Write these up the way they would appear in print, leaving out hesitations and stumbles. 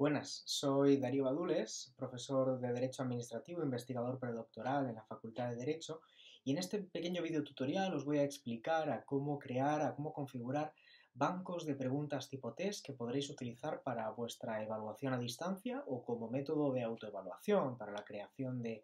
Buenas, soy Darío Badules, profesor de Derecho Administrativo e investigador predoctoral en la Facultad de Derecho, y en este pequeño video tutorial os voy a explicar a cómo crear, a cómo configurar bancos de preguntas tipo test que podréis utilizar para vuestra evaluación a distancia o como método de autoevaluación para la creación de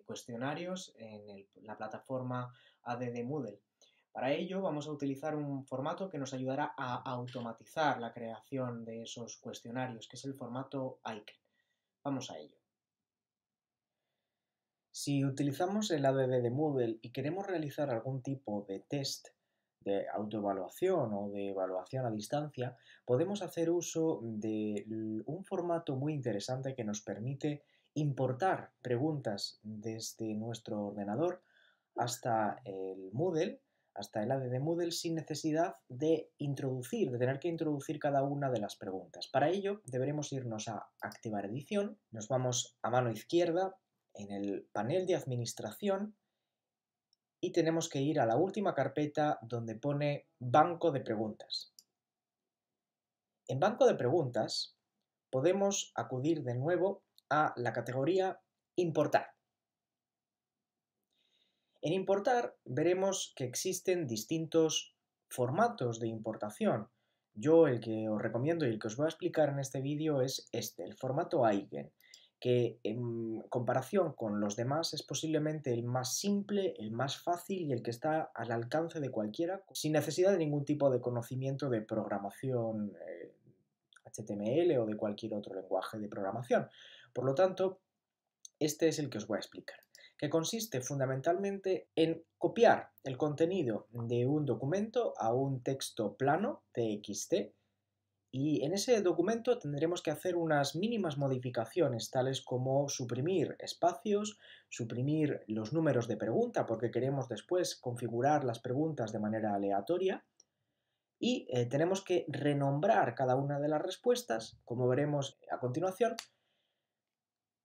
cuestionarios en la plataforma ADD Moodle. Para ello vamos a utilizar un formato que nos ayudará a automatizar la creación de esos cuestionarios, que es el formato Aiken. Vamos a ello. Si utilizamos el ADD de Moodle y queremos realizar algún tipo de test de autoevaluación o de evaluación a distancia, podemos hacer uso de un formato muy interesante que nos permite importar preguntas desde nuestro ordenador hasta el Moodle, hasta el ADD Moodle, sin necesidad de tener que introducir cada una de las preguntas. Para ello deberemos irnos a activar edición, nos vamos a mano izquierda en el panel de administración y tenemos que ir a la última carpeta donde pone banco de preguntas. En banco de preguntas podemos acudir de nuevo a la categoría importar. En importar veremos que existen distintos formatos de importación. Yo el que os recomiendo y el que os voy a explicar en este vídeo es el formato Aiken, que en comparación con los demás es posiblemente el más simple, el más fácil y el que está al alcance de cualquiera, sin necesidad de ningún tipo de conocimiento de programación HTML o de cualquier otro lenguaje de programación. Por lo tanto, este es el que os voy a explicar, que consiste fundamentalmente en copiar el contenido de un documento a un texto plano, TXT, y en ese documento tendremos que hacer unas mínimas modificaciones, tales como suprimir espacios, suprimir los números de pregunta, porque queremos después configurar las preguntas de manera aleatoria, y tenemos que renombrar cada una de las respuestas, como veremos a continuación,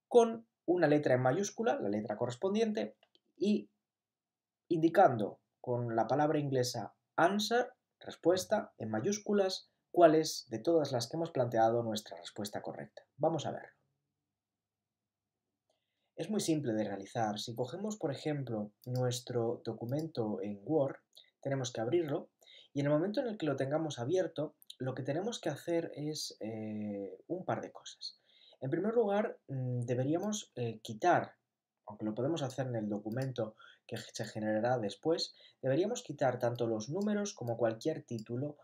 con una letra en mayúscula, la letra correspondiente, y indicando con la palabra inglesa answer, respuesta, en mayúsculas, cuál es de todas las que hemos planteado nuestra respuesta correcta. Vamos a verlo. Es muy simple de realizar. Si cogemos, por ejemplo, nuestro documento en Word, tenemos que abrirlo y en el momento en el que lo tengamos abierto, lo que tenemos que hacer es un par de cosas. En primer lugar, deberíamos quitar, aunque lo podemos hacer en el documento que se generará después, deberíamos quitar tanto los números como cualquier título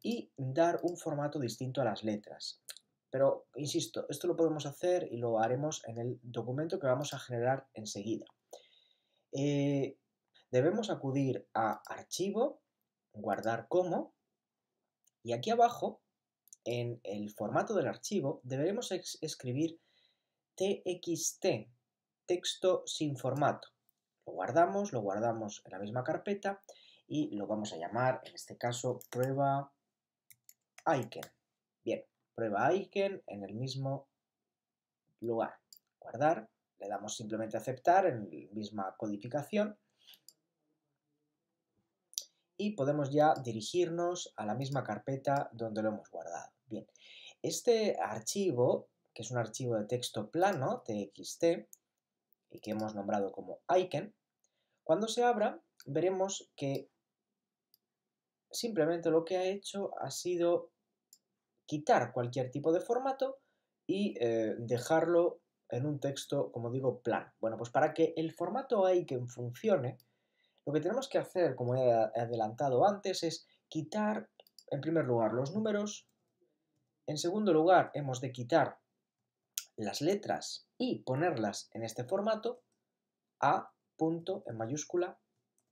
y dar un formato distinto a las letras. Pero, insisto, esto lo podemos hacer y lo haremos en el documento que vamos a generar enseguida. Debemos acudir a Archivo, Guardar como, y aquí abajo, en el formato del archivo, deberemos escribir TXT, texto sin formato. Lo guardamos en la misma carpeta y lo vamos a llamar, en este caso, prueba Aiken. Bien, prueba Aiken en el mismo lugar. Guardar, le damos simplemente a aceptar en la misma codificación y podemos ya dirigirnos a la misma carpeta donde lo hemos guardado. Bien, este archivo, que es un archivo de texto plano, TXT, y que hemos nombrado como Aiken, cuando se abra veremos que simplemente lo que ha hecho ha sido quitar cualquier tipo de formato y dejarlo en un texto, como digo, plano. Bueno, pues para que el formato Aiken funcione, lo que tenemos que hacer, como he adelantado antes, es quitar, en primer lugar, los números. En segundo lugar, hemos de quitar las letras y ponerlas en este formato. A punto en mayúscula,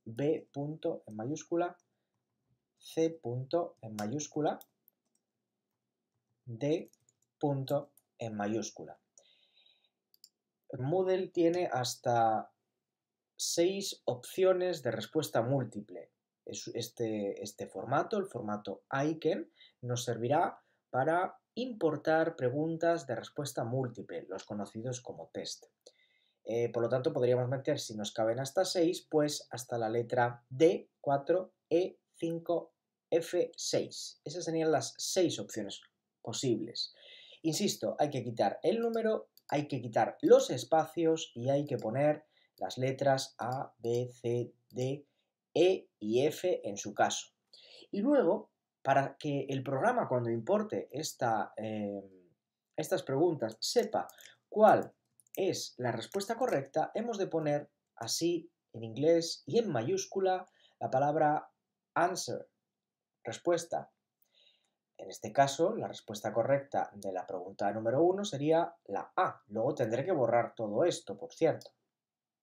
B punto en mayúscula, C punto en mayúscula, D punto en mayúscula. Moodle tiene hasta 6 opciones de respuesta múltiple. Este formato, el formato Aiken, nos servirá para importar preguntas de respuesta múltiple, los conocidos como test. Por lo tanto, podríamos meter, si nos caben hasta 6, pues hasta la letra D, 4, E, 5, F6. Esas serían las 6 opciones posibles. Insisto, hay que quitar el número, hay que quitar los espacios y hay que poner las letras A, B, C, D, E y F en su caso. Y luego, para que el programa cuando importe estas preguntas sepa cuál es la respuesta correcta, hemos de poner así en inglés y en mayúscula la palabra answer, respuesta. En este caso, la respuesta correcta de la pregunta número 1 sería la A. Luego tendré que borrar todo esto, por cierto.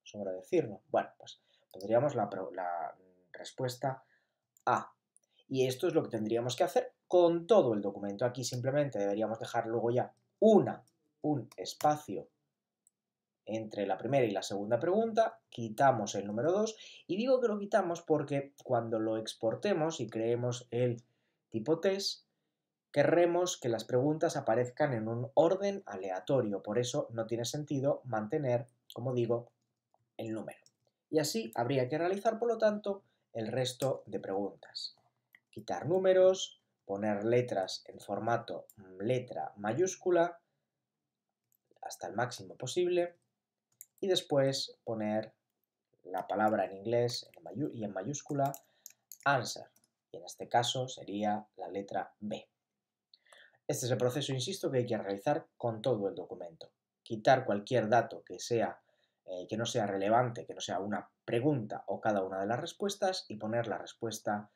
Sobra decirlo. Bueno, pues pondríamos la respuesta A. Y esto es lo que tendríamos que hacer con todo el documento. Aquí simplemente deberíamos dejar luego ya un espacio entre la primera y la segunda pregunta, quitamos el número 2 y digo que lo quitamos porque cuando lo exportemos y creemos el tipo test, querremos que las preguntas aparezcan en un orden aleatorio, por eso no tiene sentido mantener, como digo, el número. Y así habría que realizar, por lo tanto, el resto de preguntas. Quitar números, poner letras en formato letra mayúscula hasta el máximo posible y después poner la palabra en inglés y en mayúscula answer, y en este caso sería la letra B. Este es el proceso, insisto, que hay que realizar con todo el documento. Quitar cualquier dato que no sea relevante, que no sea una pregunta o cada una de las respuestas y poner la respuesta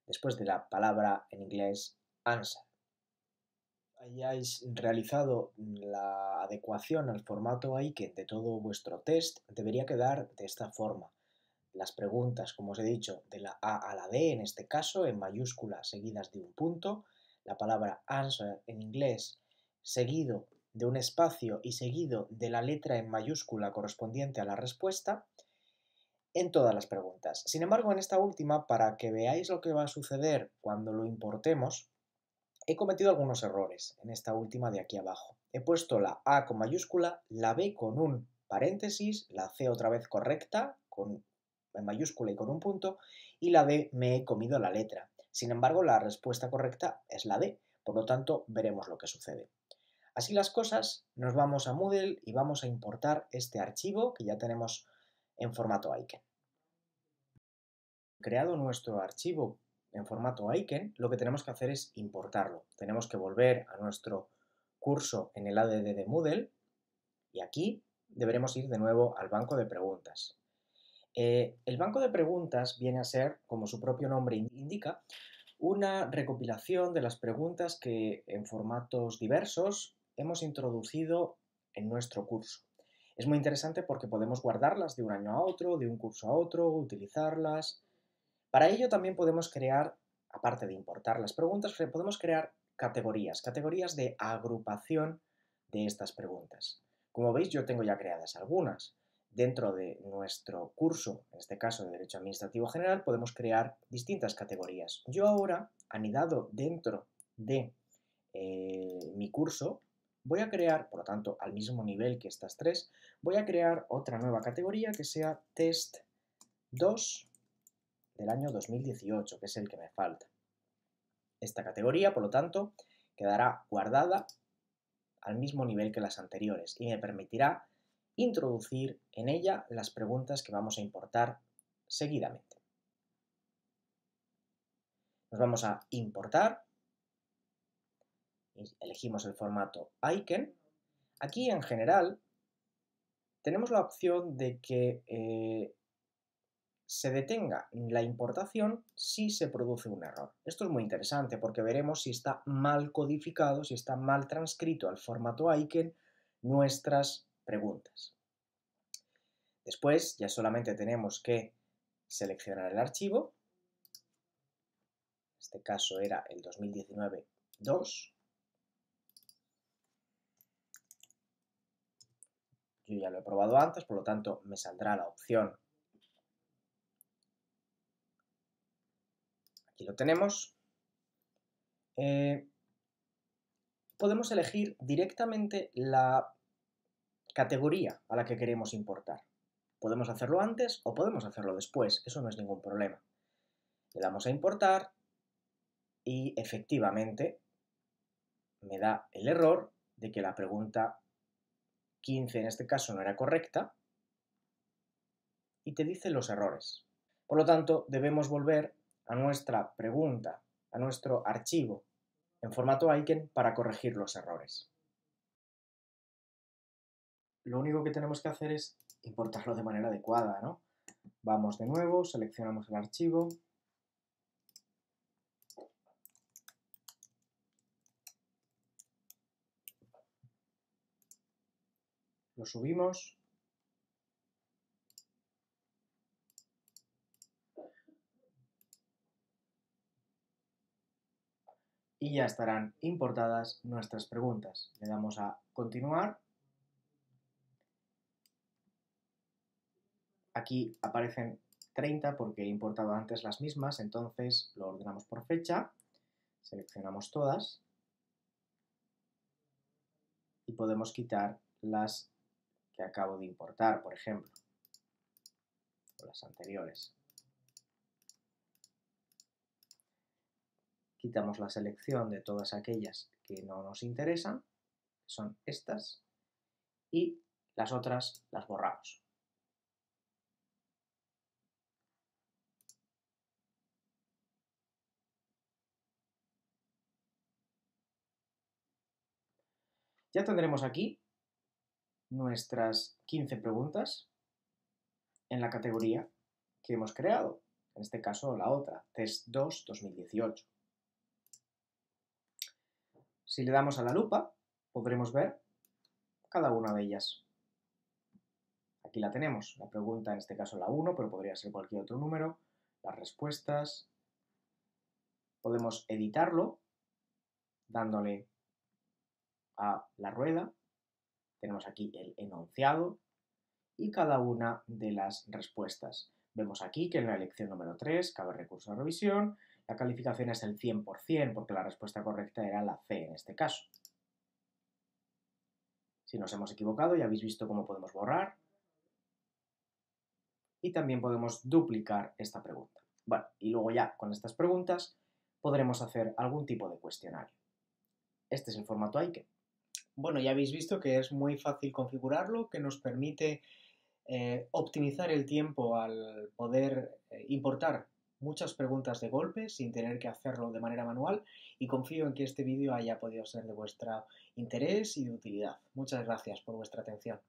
después de la palabra en inglés answer. Hayáis realizado la adecuación al formato Aiken de todo vuestro test, debería quedar de esta forma. Las preguntas, como os he dicho, de la A a la D, en este caso, en mayúscula seguidas de un punto, la palabra answer en inglés seguido de un espacio y seguido de la letra en mayúscula correspondiente a la respuesta en todas las preguntas. Sin embargo, en esta última, para que veáis lo que va a suceder cuando lo importemos, he cometido algunos errores en esta última de aquí abajo. He puesto la A con mayúscula, la B con un paréntesis, la C otra vez correcta, en mayúscula y con un punto, y la D me he comido la letra. Sin embargo, la respuesta correcta es la D, por lo tanto, veremos lo que sucede. Así las cosas, nos vamos a Moodle y vamos a importar este archivo que ya tenemos en formato Aiken. Creado nuestro archivo en formato Aiken, lo que tenemos que hacer es importarlo. Tenemos que volver a nuestro curso en el ADD de Moodle y aquí deberemos ir de nuevo al banco de preguntas. El banco de preguntas viene a ser, como su propio nombre indica, una recopilación de las preguntas que en formatos diversos hemos introducido en nuestro curso. Es muy interesante porque podemos guardarlas de un año a otro, de un curso a otro, utilizarlas. Para ello también podemos crear, aparte de importar las preguntas, podemos crear categorías de agrupación de estas preguntas. Como veis, yo tengo ya creadas algunas. Dentro de nuestro curso, en este caso de Derecho Administrativo General, podemos crear distintas categorías. Yo ahora, anidado dentro de mi curso, voy a crear, por lo tanto, al mismo nivel que estas tres, voy a crear otra nueva categoría que sea Test 2 del año 2018, que es el que me falta. Esta categoría, por lo tanto, quedará guardada al mismo nivel que las anteriores y me permitirá introducir en ella las preguntas que vamos a importar seguidamente. Nos vamos a importar, elegimos el formato Aiken. Aquí en general tenemos la opción de que se detenga la importación si se produce un error. Esto es muy interesante porque veremos si está mal codificado, si está mal transcrito al formato Aiken nuestras preguntas. Después ya solamente tenemos que seleccionar el archivo. En este caso era el 2019-2. Yo ya lo he probado antes, por lo tanto me saldrá la opción. Aquí lo tenemos. Podemos elegir directamente la categoría a la que queremos importar. Podemos hacerlo antes o podemos hacerlo después, eso no es ningún problema. Le damos a importar y efectivamente me da el error de que la pregunta 15 en este caso no era correcta y te dice los errores. Por lo tanto, debemos volver a nuestra pregunta, a nuestro archivo en formato Aiken para corregir los errores. Lo único que tenemos que hacer es importarlo de manera adecuada, ¿no? Vamos de nuevo, seleccionamos el archivo. Lo subimos. Y ya estarán importadas nuestras preguntas. Le damos a continuar. Aquí aparecen 30 porque he importado antes las mismas, entonces lo ordenamos por fecha, seleccionamos todas y podemos quitar las que acabo de importar, por ejemplo, o las anteriores. Quitamos la selección de todas aquellas que no nos interesan, que son estas, y las otras las borramos. Ya tendremos aquí nuestras 15 preguntas en la categoría que hemos creado, en este caso la otra, Test 2 2018. Si le damos a la lupa, podremos ver cada una de ellas. Aquí la tenemos, la pregunta en este caso la 1, pero podría ser cualquier otro número, las respuestas. Podemos editarlo dándole a la rueda. Tenemos aquí el enunciado y cada una de las respuestas. Vemos aquí que en la elección número 3 cabe recurso a revisión. La calificación es el 100% porque la respuesta correcta era la C en este caso. Si nos hemos equivocado, ya habéis visto cómo podemos borrar. Y también podemos duplicar esta pregunta. Bueno, y luego ya con estas preguntas podremos hacer algún tipo de cuestionario. Este es el formato Aiken. Bueno, ya habéis visto que es muy fácil configurarlo, que nos permite optimizar el tiempo al poder importar muchas preguntas de golpe sin tener que hacerlo de manera manual, y confío en que este vídeo haya podido ser de vuestro interés y de utilidad. Muchas gracias por vuestra atención.